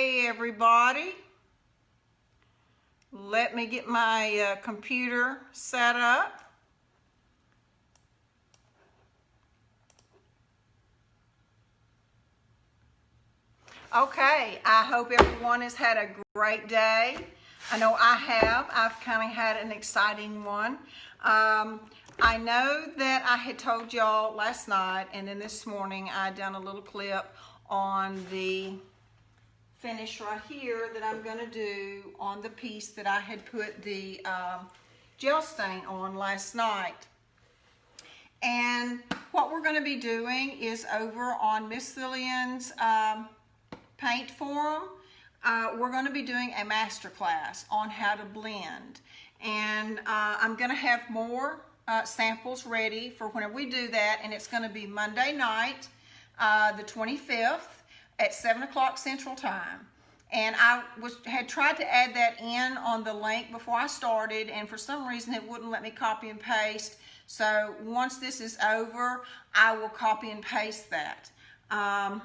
Hey everybody, let me get my computer set up. Okay, I hope everyone has had a great day. I know I have. I've kind of had an exciting one. I know that I had told y'all last night and then this morning I done a little clip on the finish right here that I'm going to do on the piece that I had put the gel stain on last night. And what we're going to be doing is over on Miss Lillian's paint forum, we're going to be doing a master class on how to blend. And I'm going to have more samples ready for whenever we do that, and it's going to be Monday night, the 25th at 7 o'clock Central Time. And I had tried to add that in on the link before I started, and for some reason it wouldn't let me copy and paste. So once this is over, I will copy and paste that. I'm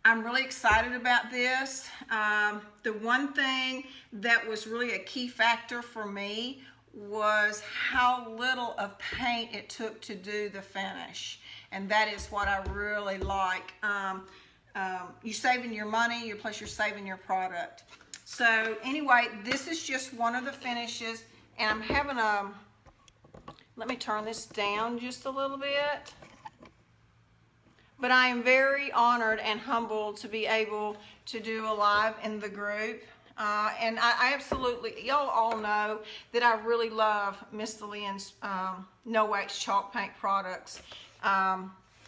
really excited about this. The one thing that was really a key factor for me was how little of paint it took to do the finish. And that is what I really like. You're saving your money, plus you're saving your product. So anyway, this is just one of the finishes, and I'm having let me turn this down just a little bit. But I am very honored and humbled to be able to do a live in the group. And I absolutely, y'all all know that I really love Miss Lillian's no wax chalk paint products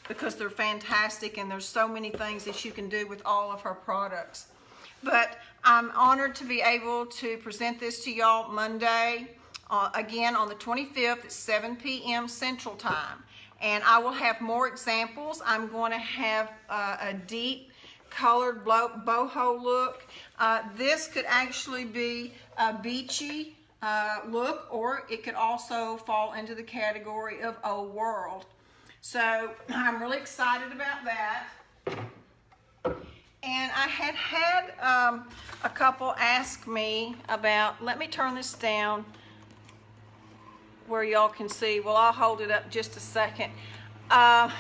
because they're fantastic, and there's so many things that you can do with all of her products. But I'm honored to be able to present this to y'all Monday, again on the 25th at 7 p.m. Central Time. And I will have more examples. I'm going to have a deep colored boho look. This could actually be a beachy look, or it could also fall into the category of old world. So I'm really excited about that. And I had a couple ask me about, let me turn this down where y'all can see. Well, I'll hold it up just a second. Had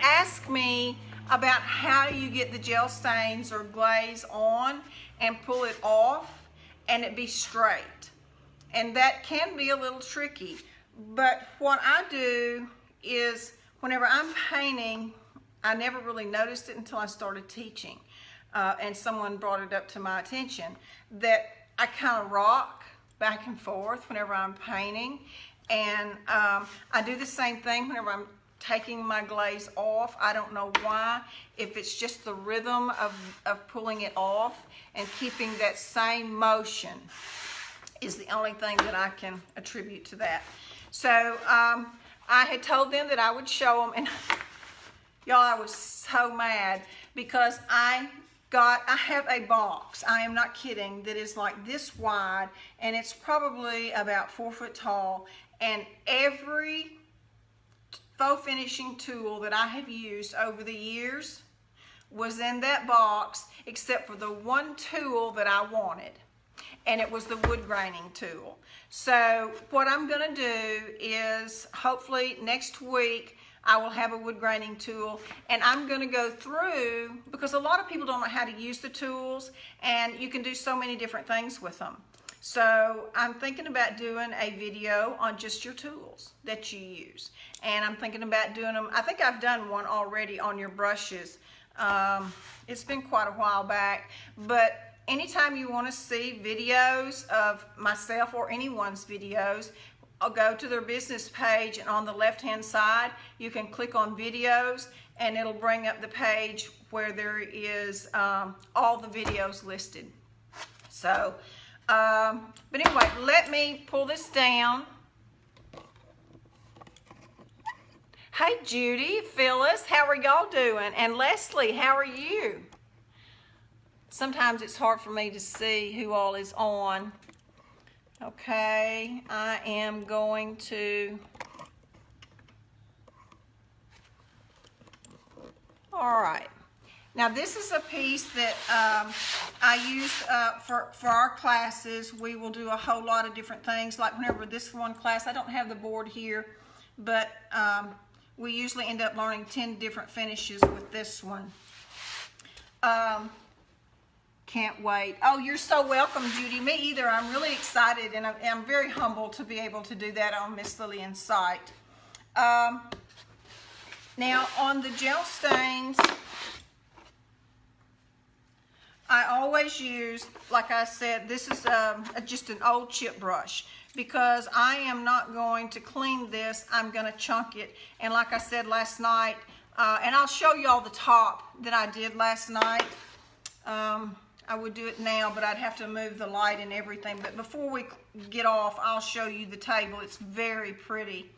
asked me about how you get the gel stains or glaze on and pull it off and it be straight. And that can be a little tricky. But what I do is whenever I'm painting, I never really noticed it until I started teaching. And someone brought it up to my attention that I kind of rock back and forth whenever I'm painting. And I do the same thing whenever I'm taking my glaze off. I don't know why. If it's just the rhythm of pulling it off and keeping that same motion is the only thing that I can attribute to that. So I had told them that I would show them, and y'all, I was so mad because I have a box, I am not kidding, that is like this wide, and it's probably about 4 foot tall, and every faux finishing tool that I have used over the years was in that box except for the one tool that I wanted, and it was the wood graining tool. So what I'm going to do is hopefully next week I will have a wood graining tool, and I'm going to go through, because a lot of people don't know how to use the tools, and you can do so many different things with them. So I'm thinking about doing a video on just your tools that you use. And I'm thinking about doing them, I think I've done one already on your brushes. It's been quite a while back, but anytime you want to see videos of myself or anyone's videos, I'll go to their business page, and on the left hand side you can click on videos, and it'll bring up the page where there is all the videos listed. So but anyway, let me pull this down. Hey Judy, Phyllis, how are y'all doing? And Leslie, how are you? Sometimes it's hard for me to see who all is on. Okay, I am going to, all right. Now this is a piece that I use for our classes. We will do a whole lot of different things. Like whenever this one class, I don't have the board here, but we usually end up learning 10 different finishes with this one. Can't wait. Oh, you're so welcome, Judy. Me either. I'm really excited, and I'm very humbled to be able to do that on Miss Lillian's site. Now, on the gel stains, I always use, like I said, this is just an old chip brush, because I am not going to clean this. I'm going to chunk it. And like I said last night, and I'll show you all the top that I did last night. I would do it now, but I'd have to move the light and everything. But before we get off, I'll show you the table. It's very pretty.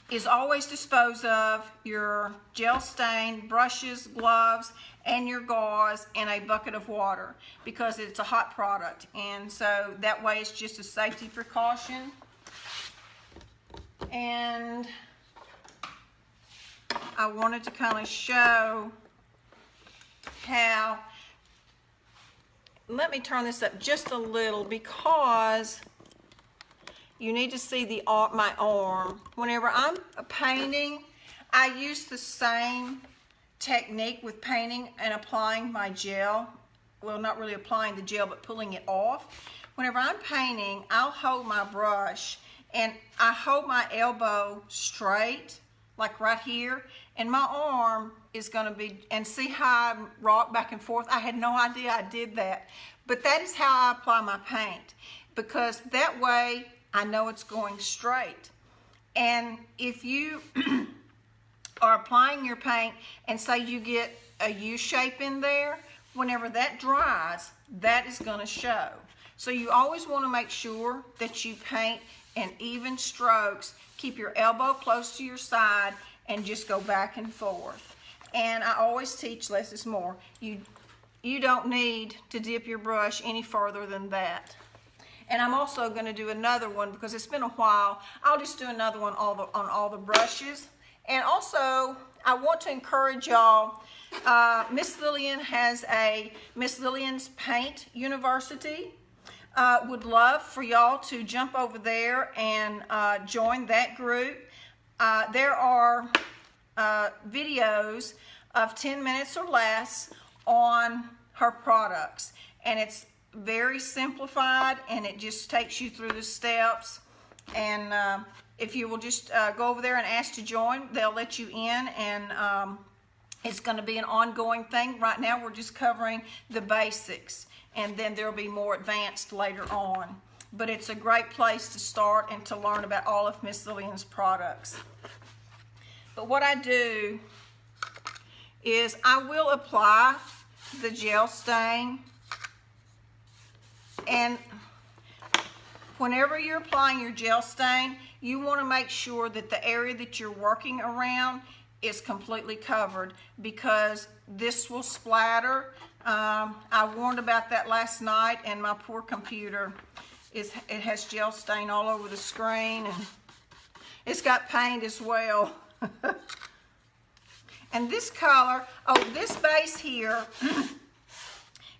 Is always dispose of your gel stain, brushes, gloves, and your gauze in a bucket of water, because it's a hot product. And so that way it's just a safety precaution. And I wanted to kind of show how, let me turn this up just a little, because you need to see my arm. Whenever I'm painting, I use the same technique with painting and applying my gel. Well, not really applying the gel, but pulling it off. Whenever I'm painting, I'll hold my brush and I hold my elbow straight, like right here, and my arm is gonna be, and see how I rock back and forth? I had no idea I did that. But that is how I apply my paint, because that way I know it's going straight. And if you are applying your paint and say you get a U shape in there, whenever that dries, that is gonna show. So you always wanna make sure that you paint in even strokes. Keep your elbow close to your side and just go back and forth. And I always teach less is more. You don't need to dip your brush any further than that. And I'm also going to do another one, because it's been a while. I'll just do another one on all the brushes. And also, I want to encourage y'all, Miss Lillian has a Miss Lillian's Paint University. Would love for y'all to jump over there and join that group. There are videos of 10 minutes or less on her products, and it's very simplified, and it just takes you through the steps. And if you will just go over there and ask to join, they'll let you in, and it's going to be an ongoing thing. Right now we're just covering the basics, and then there'll be more advanced later on. But it's a great place to start and to learn about all of Miss Lillian's products. But what I do is I will apply the gel stain, and whenever you're applying your gel stain, you want to make sure that the area that you're working around is completely covered, because this will splatter. I warned about that last night, and my poor computer, it has gel stain all over the screen, and it's got paint as well. And this color, this base here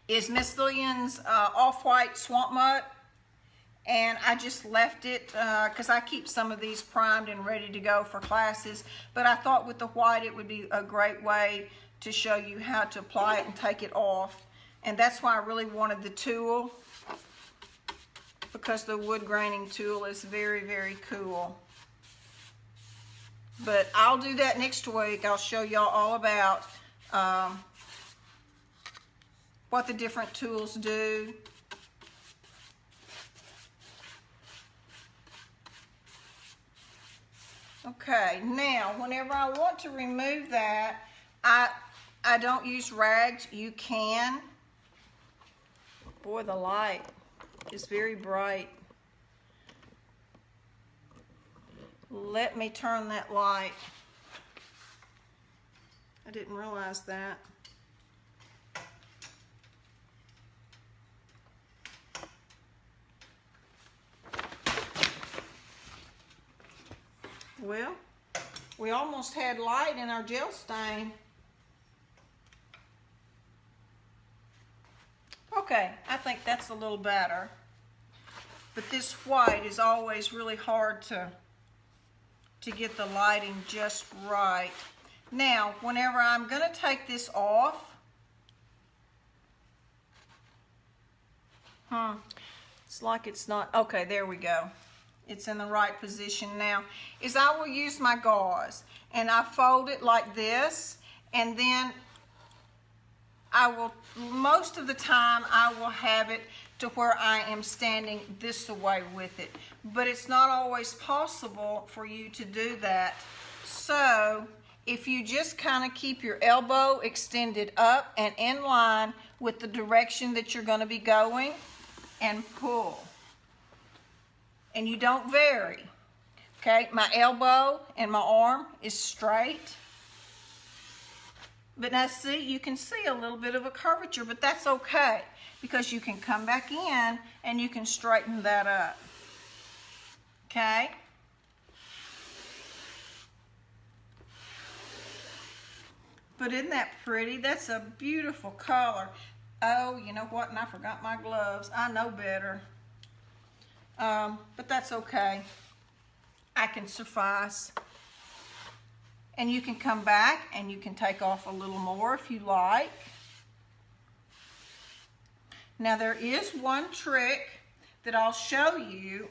is Miss Lillian's Off-White Swamp Mutt. And I just left it because I keep some of these primed and ready to go for classes. But I thought with the white it would be a great way to show you how to apply it and take it off. And that's why I really wanted the tool, because the wood graining tool is very, very cool. But I'll do that next week. I'll show y'all all about what the different tools do. Okay, now whenever I want to remove that, I don't use rags. You can. Boy, the light is very bright. Let me turn that light. I didn't realize that. Well, we almost had light in our gel stain. Okay, I think that's a little better. But this white is always really hard to get the lighting just right. Now, whenever I'm going to take this off, it's like it's not, okay, there we go. It's in the right position now, is I will use my gauze and I fold it like this, and then I will, most of the time, I will have it to where I am standing this way with it. But it's not always possible for you to do that. So if you just kind of keep your elbow extended up and in line with the direction that you're going to be going and pull. And you don't vary. Okay, my elbow and my arm is straight. But now see, you can see a little bit of a curvature, but that's okay because you can come back in and you can straighten that up. Okay? But isn't that pretty? That's a beautiful color. Oh, you know what? And I forgot my gloves. I know better. But that's okay. I can suffice. And you can come back and you can take off a little more if you like. Now there is one trick that I'll show you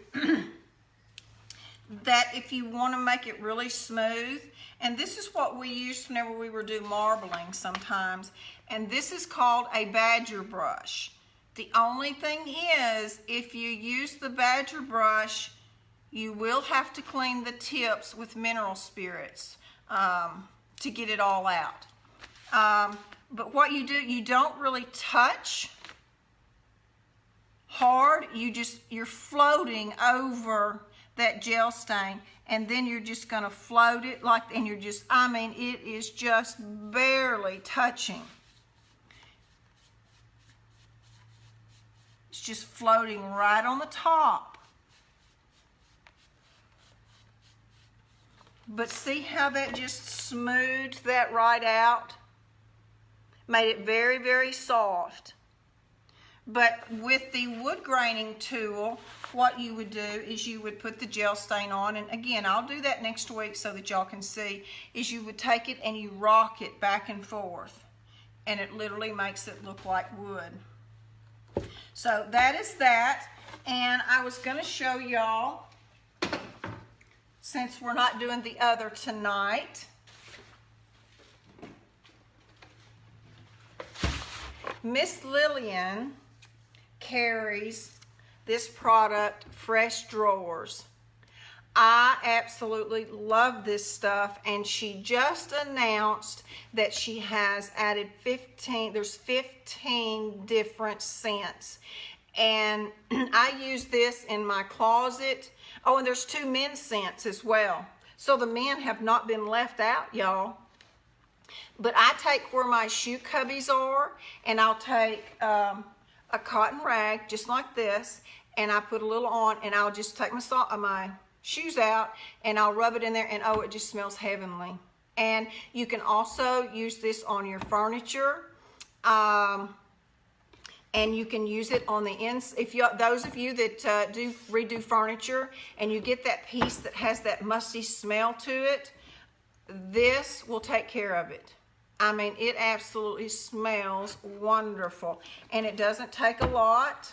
that if you want to make it really smooth, and this is what we used whenever we were doing marbling sometimes, and this is called a badger brush. The only thing is, if you use the badger brush, you will have to clean the tips with mineral spirits to get it all out. But what you do, you don't really touch hard. You're floating over that gel stain, and then you're just going to float it like, and you're just, I mean, it is just barely touching. It's just floating right on the top. But see how that just smoothed that right out? Made it very, very soft. But with the wood graining tool, what you would do is you would put the gel stain on, and again, I'll do that next week so that y'all can see, is you would take it and you rock it back and forth, and it literally makes it look like wood. So that is that, and I was going to show y'all, since we're not doing the other tonight, Miss Lillian carries this product, Fresh Drawers. I absolutely love this stuff, and she just announced that she has added 15 different scents, and I use this in my closet. Oh, and there's 2 men's scents as well, so the men have not been left out, y'all. But I take where my shoe cubbies are, and I'll take a cotton rag just like this, and I put a little on, and I'll just take my shoes out, and I'll rub it in there, and oh, it just smells heavenly. And you can also use this on your furniture, and you can use it on the ends. If you, those of you that do redo furniture, and you get that piece that has that musty smell to it, this will take care of it. I mean, it absolutely smells wonderful, and it doesn't take a lot.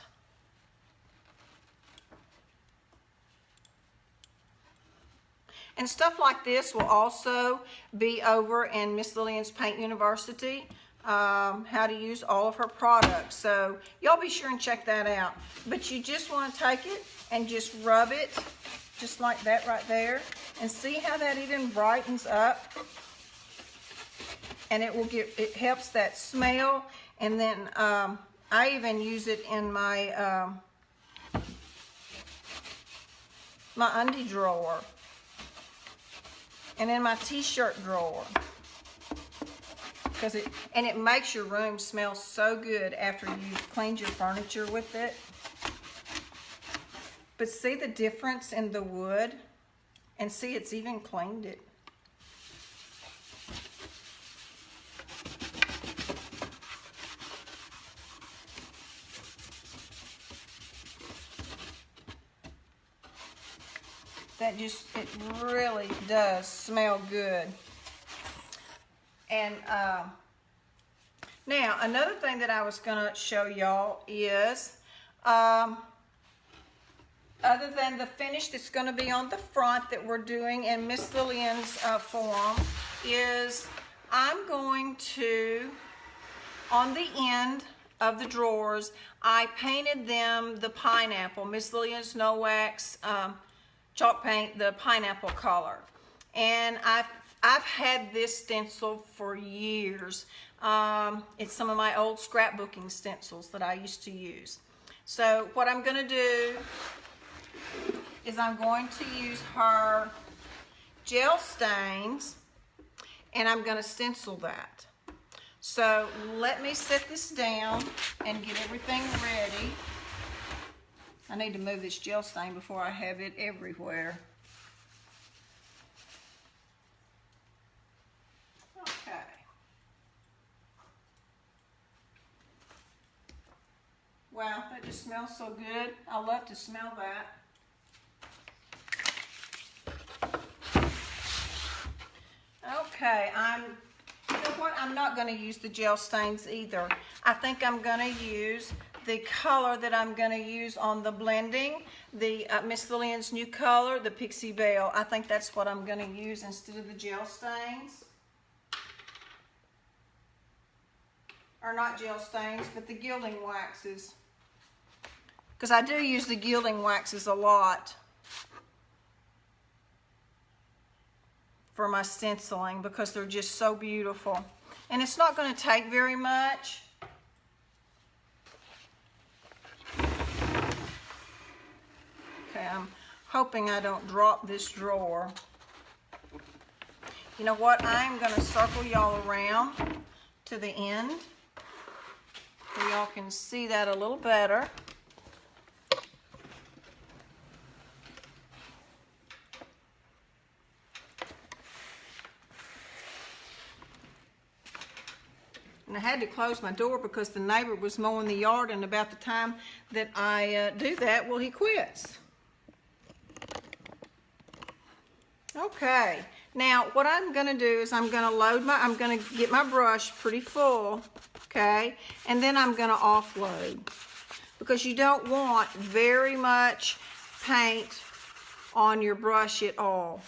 And stuff like this will also be over in Miss Lillian's Paint University, how to use all of her products. So y'all be sure and check that out. But you just want to take it and just rub it just like that right there, and see how that even brightens up. And it helps that smell. And then I even use it in my my undie drawer, and in my t-shirt drawer, because it makes your room smell so good after you've cleaned your furniture with it. But see the difference in the wood, and see it's even cleaned it. That just, it really does smell good. And now, another thing that I was going to show y'all is, other than the finish that's going to be on the front that we're doing in Miss Lillian's form, is I'm going to, on the end of the drawers, I painted them the pineapple, Miss Lillian's No Wax chalk paint, the pineapple color. And I've had this stencil for years. It's some of my old scrapbooking stencils that I used to use. So what I'm going to do is I'm going to use her gel stains, and I'm going to stencil that. So let me set this down and get everything ready. I need to move this gel stain before I have it everywhere. Okay. Wow, that just smells so good. I love to smell that. Okay, you know what? I'm not going to use the gel stains either. I think I'm going to use the color that I'm going to use on the blending, the Miss Lillian's new color, the Pixie Belle. I think that's what I'm going to use instead of the gel stains. Or not gel stains, but the gilding waxes. Because I do use the gilding waxes a lot for my stenciling because they're just so beautiful. And it's not going to take very much. Okay, I'm hoping I don't drop this drawer. You know what? I'm going to circle y'all around to the end so y'all can see that a little better. And I had to close my door because the neighbor was mowing the yard, and about the time that I do that, well, he quits. Okay, now what I'm going to do is I'm going to get my brush pretty full, okay, and then I'm going to offload because you don't want very much paint on your brush at all.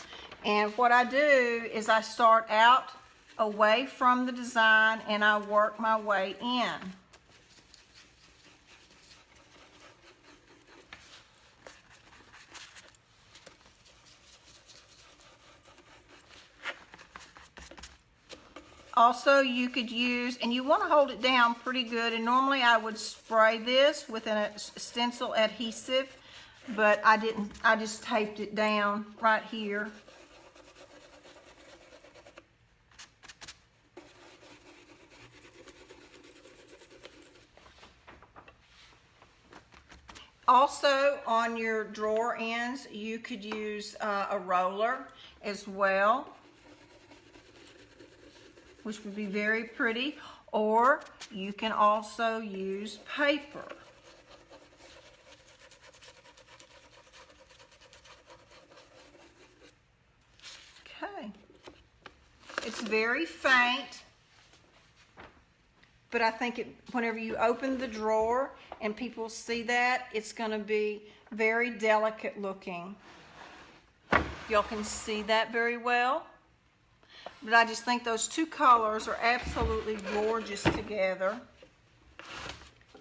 And what I do is I start out away from the design and I work my way in. Also, you could use, and you want to hold it down pretty good, and normally I would spray this with a stencil adhesive, but I didn't. I just taped it down right here. Also, on your drawer ends, you could use a roller as well, which would be very pretty, or you can also use paper. Okay. It's very faint, but I think whenever you open the drawer and people see that, it's going to be very delicate looking. Y'all can see that very well. But I just think those two colors are absolutely gorgeous together.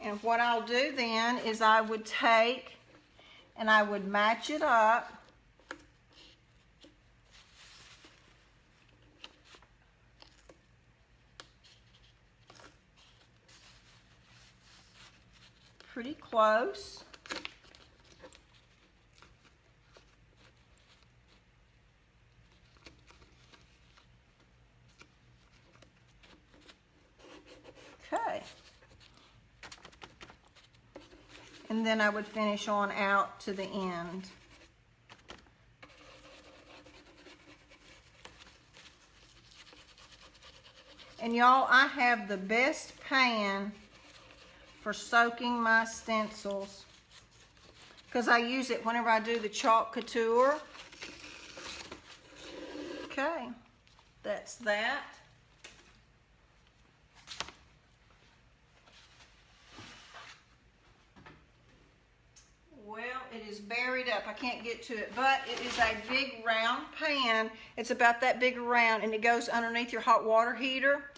And what I'll do then is I would take and I would match it up. Pretty close. Okay. And then I would finish on out to the end. And y'all, I have the best pan for soaking my stencils because I use it whenever I do the chalk couture. Okay, that's that. Well, it is buried up. I can't get to it, but it is a big round pan. It's about that big around, and it goes underneath your hot water heater.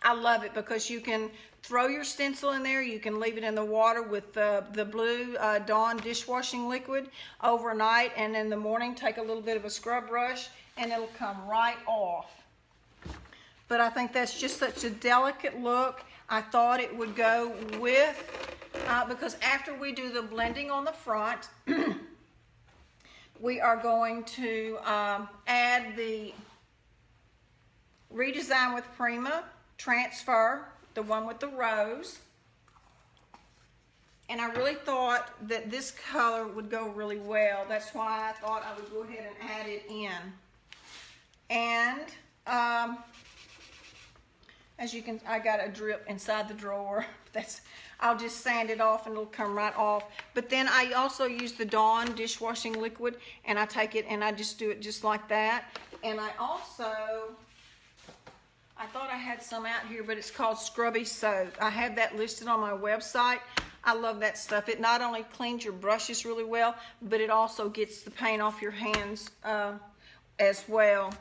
I love it because you can throw your stencil in there. You can leave it in the water with the blue Dawn dishwashing liquid overnight, and in the morning take a little bit of a scrub brush and it'll come right off. But I think that's just such a delicate look. I thought it would go with, because after we do the blending on the front, we are going to add the Redesign with Prima Transfer, the one with the rose. And I really thought that this color would go really well. That's why I thought I would go ahead and add it in. And as you can, I got a drip inside the drawer. I'll just sand it off and it'll come right off. But then I also use the Dawn dishwashing liquid, and I take it and I just do it just like that. And I thought I had some out here, but it's called Scrubby Soap. I have that listed on my website. I love that stuff. It not only cleans your brushes really well, but it also gets the paint off your hands as well.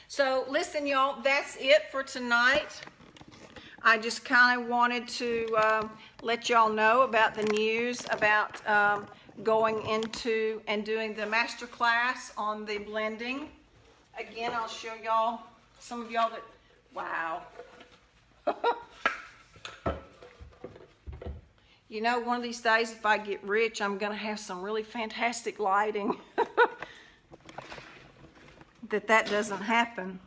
So listen, y'all, that's it for tonight. I just kind of wanted to let y'all know about the news about going into and doing the master class on the blending. Again, I'll show y'all, some of y'all that, wow. You know, one of these days, if I get rich, I'm going to have some really fantastic lighting. that doesn't happen.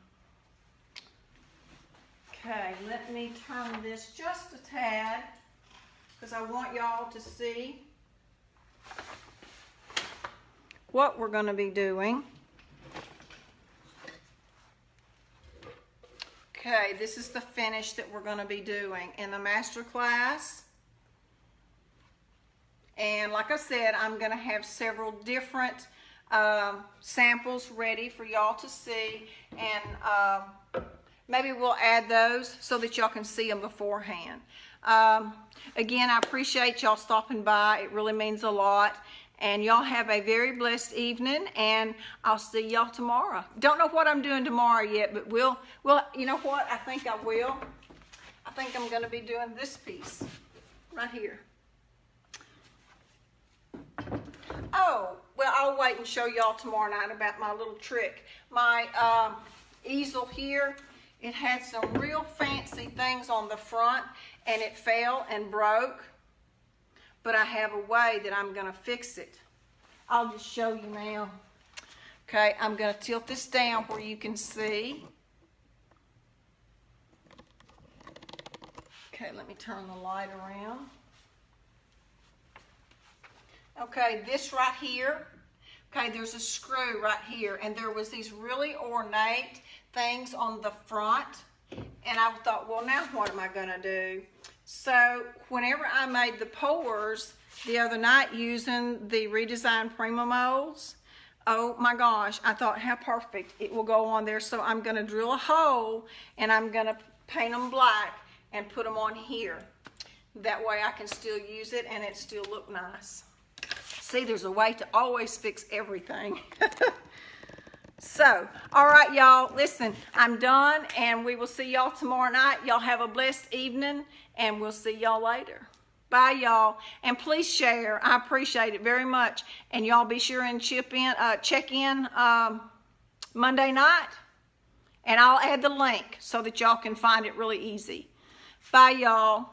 Okay, let me turn this just a tad, because I want y'all to see what we're going to be doing. Okay, this is the finish that we're going to be doing in the master class. And like I said, I'm going to have several different samples ready for y'all to see, and maybe we'll add those so that y'all can see them beforehand. Again, I appreciate y'all stopping by. It really means a lot. And y'all have a very blessed evening, and I'll see y'all tomorrow. Don't know what I'm doing tomorrow yet, but we'll, you know what? I think I will. I think I'm going to be doing this piece right here. Oh, well, I'll wait and show y'all tomorrow night about my little trick. My easel here, it had some real fancy things on the front, and it fell and broke. But I have a way that I'm going to fix it. I'll just show you now. Okay, I'm going to tilt this down where you can see. Okay, let me turn the light around. Okay, this right here, okay, there's a screw right here, and there was these really ornate things on the front, and I thought, well, now what am I going to do? So whenever I made the pours the other night using the Redesign Prima molds, oh my gosh, I thought how perfect it will go on there. So I'm going to drill a hole, and I'm going to paint them black and put them on here. That way I can still use it and it still look nice. See, there's a way to always fix everything. So, all right, y'all, listen, I'm done, and we will see y'all tomorrow night. Y'all have a blessed evening, and we'll see y'all later. Bye, y'all, and please share. I appreciate it very much, and y'all be sure and check in Monday night, and I'll add the link so that y'all can find it really easy. Bye, y'all.